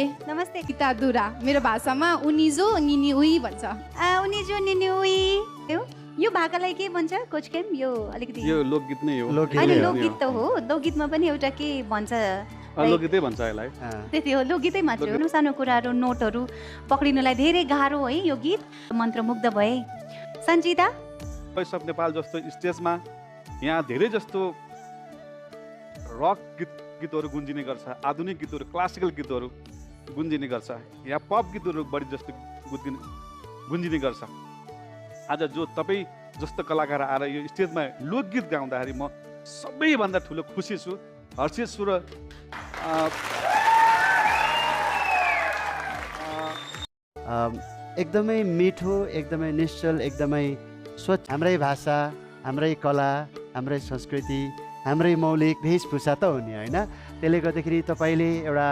नमस्ते गीता दुरा मेरो भाषामा उनिजो निनी उही भन्छ उनिजो निनी उही यो भाकालाई के भन्छ कोच केम यो अलिकति यो लोकगीत नै हो होइन लोकगीत त हो लोकगीतमा पनि एउटा के भन्छ लोकगीतै भन्छ यसलाई त्यति हो लोकगीतै मात्र हो सानो कुराहरू नोटहरू पक्रिनुलाई धेरै गाह्रो है यो गीत मन्त्रमुग्ध भए सञ्चिता भोइस अफ नेपाल जस्तो स्टेजमा यहाँ धेरै जस्तो रक गीतहरू गुन्जिने गर्छ आधुनिक गीतहरू क्लासिकल गीतहरू गुन्जिने गर्छ यहाँ पप गीतहरू बढी जस्तो गुन्जिने गर्छ आज जो तपाईँ जस्तो कलाकार आएर यो स्टेजमा लोकगीत गाउँदाखेरि म सबैभन्दा ठुलो खुसी छु हर्षित छु र एकदमै मिठो एकदमै निश्चल एकदमै स्वच्छ हाम्रै भाषा हाम्रै कला हाम्रै संस्कृति हाम्रै मौलिक वेशभूषा त हो नि होइन त्यसले गर्दाखेरि तपाईँले एउटा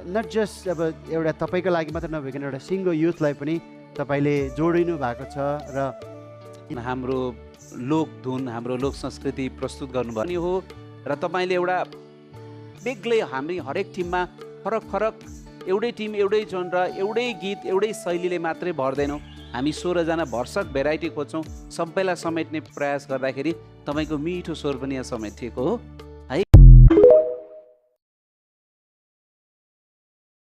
नट जस्ट अब एउटा तपाईँको लागि मात्र नभइकन एउटा सिङ्गो युथलाई पनि तपाईँले जोडिनु भएको छ र हाम्रो लोक धुन हाम्रो लोक संस्कृति प्रस्तुत गर्नुभयो हो र तपाईँले एउटा बेग्लै हामी हरेक टिममा फरक फरक एउटै टिम एउटै जोन र एउटै गीत एउटै शैलीले मात्रै भर्दैनौँ हामी 16 जना भरसक भेराइटी खोज्छौँ सबैलाई समेट्ने प्रयास गर्दाखेरि तपाईँको मिठो स्वर पनि यहाँ समेटिएको हो